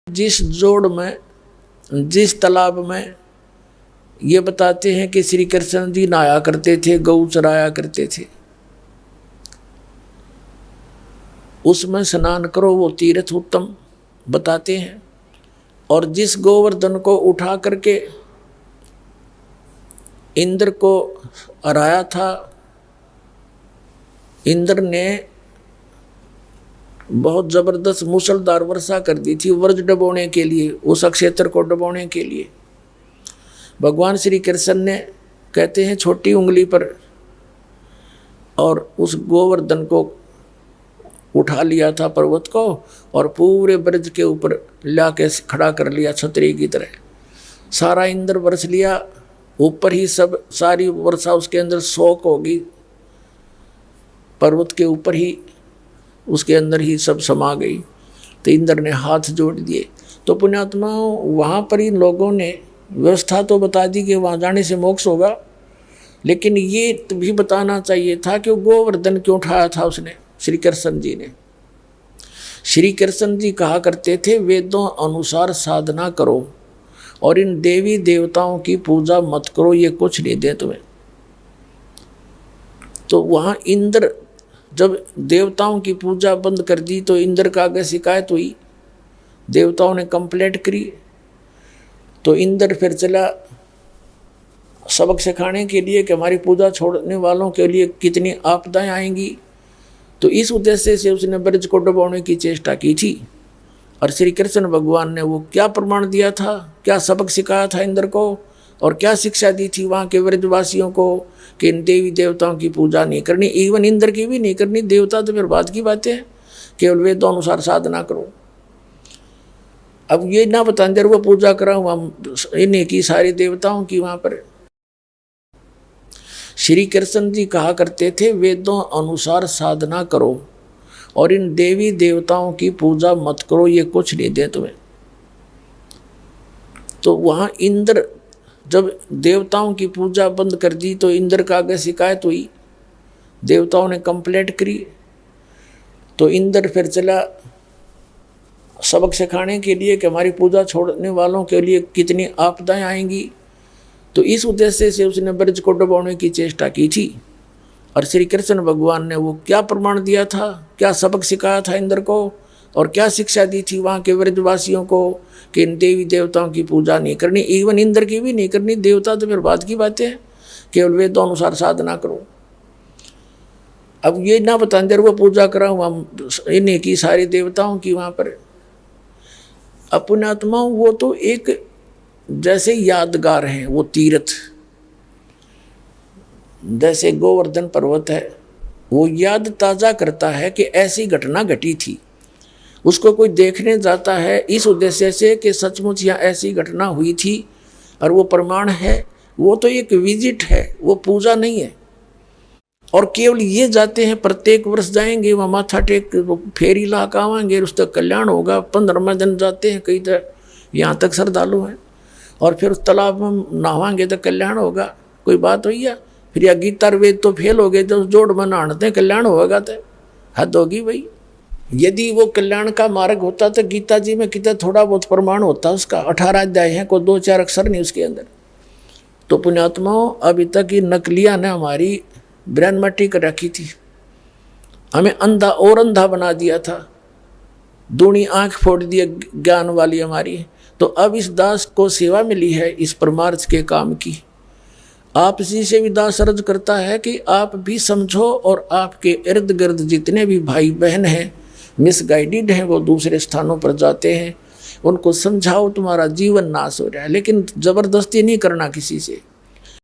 जिस जोड़ में, जिस तालाब में ये बताते हैं कि श्री कृष्ण जी नहाया करते थे, गऊ चराया करते थे, उसमें स्नान करो, वो तीर्थ उत्तम बताते हैं। और जिस गोवर्धन को उठा करके इंद्र को हराया था, इंद्र ने बहुत जबरदस्त मूसलधार वर्षा कर दी थी वर्ज डबोने के लिए, उस क्षेत्र को डबोने के लिए। भगवान श्री कृष्ण ने कहते हैं छोटी उंगली पर और उस गोवर्धन को उठा लिया था पर्वत को और पूरे ब्रज के ऊपर ला के खड़ा कर लिया छतरी की तरह। सारा इंद्र बरस लिया, ऊपर ही सब सारी वर्षा उसके अंदर शोक होगी, पर्वत के ऊपर ही उसके अंदर ही सब समा गई। तो इंद्र ने हाथ जोड़ दिए। तो पुण्यात्माओं, वहाँ पर इन लोगों ने व्यवस्था तो बता दी कि वहाँ जाने से मोक्ष होगा, लेकिन ये भी बताना चाहिए था कि गोवर्धन क्यों उठाया था उसने, श्री कृष्ण जी ने। श्री कृष्ण जी कहा करते थे वेदों अनुसार साधना करो और इन देवी देवताओं की पूजा मत करो, ये कुछ नहीं दे तुम्हें। तो वहाँ इंद्र जब देवताओं की पूजा बंद कर दी तो इंद्र का आगे शिकायत हुई, देवताओं ने कंप्लेंट करी। तो इंद्र फिर चला सबक सिखाने के लिए कि हमारी पूजा छोड़ने वालों के लिए कितनी आपदाएं आएंगी। तो इस उद्देश्य से उसने ब्रज को डुबोने की चेष्टा की थी। और श्री कृष्ण भगवान ने वो क्या प्रमाण दिया था, क्या सबक सिखाया था इंद्र को, और क्या शिक्षा दी थी वहाँ के ब्रजवासियों को कि इन देवी देवताओं की पूजा नहीं करनी, इवन इंद्र की भी नहीं करनी। देवता तो फिर बात की बातें हैं, केवल वेदों अनुसार साधना करो। अब ये ना बता देर वो पूजा कराऊँ हम इन्हीं की सारी देवताओं की वहाँ पर। श्री कृष्ण जी कहा करते थे वेदों अनुसार साधना करो और इन देवी देवताओं की पूजा मत करो, ये कुछ नहीं दे तुम्हें। तो वहाँ इंद्र जब देवताओं की पूजा बंद कर दी तो इंद्र का आगे शिकायत हुई, देवताओं ने कंप्लेंट करी। तो इंद्र फिर चला सबक सिखाने के लिए कि हमारी पूजा छोड़ने वालों के लिए कितनी आपदाएं आएंगी। तो इस उद्देश्य से उसने ब्रज को डुबोने की चेष्टा की थी। और श्री कृष्ण भगवान ने वो क्या प्रमाण दिया था, क्या सबक सिखाया था इंद्र को, और क्या शिक्षा दी थी वहाँ के ब्रजवासियों को कि इन देवी देवताओं की पूजा नहीं करनी, इवन इंद्र की भी नहीं करनी। देवता तो फिर बात की बातें हैं, केवल वेदों अनुसार साधना करो। अब ये ना बता देर वो पूजा कराऊँ हम इन्हीं की सारी देवताओं की वहाँ पर। अपने आत्माओं, वो तो एक जैसे यादगार हैं, वो तीर्थ जैसे गोवर्धन पर्वत है, वो याद ताज़ा करता है कि ऐसी घटना घटी थी। उसको कोई देखने जाता है इस उद्देश्य से कि सचमुच यहाँ ऐसी घटना हुई थी और वो प्रमाण है। वो तो एक विजिट है, वो पूजा नहीं है। और केवल ये जाते हैं, प्रत्येक वर्ष जाएंगे वहाँ माथा टेक फेरी ला के आवाएंगे, उसका कल्याण होगा। 15 दिन जाते हैं, कई तो यहाँ तक श्रद्धालु हैं। और फिर उस तालाब में नहावाएंगे तो कल्याण होगा, कोई बात हुई है। फिर या गीता वेद तो फेल हो गए, तो उस जोड़ में नहाते हैं कल्याण होगा, तो हद होगी भाई। यदि वो कल्याण का मार्ग होता तो गीता जी में कितना थोड़ा बहुत प्रमाण होता, उसका 18 अध्याय है, कोई 2-4 अक्षर नहीं उसके अंदर। तो पुण्यात्माओं, अभी तक ये नकलियाँ ने हमारी ब्रेन मट्टी कर रखी थी, हमें अंधा और अंधा बना दिया था, दूनी आंख फोड़ दिया ज्ञान वाली हमारी। तो अब इस दास को सेवा मिली है इस परमार्थ के काम की। आप इसी से भी दास अर्ज करता है कि आप भी समझो और आपके इर्द गिर्द जितने भी भाई बहन हैं मिसगाइडेड हैं, वो दूसरे स्थानों पर जाते हैं, उनको समझाओ तुम्हारा जीवन नाश हो रहा है। लेकिन ज़बरदस्ती नहीं करना किसी से।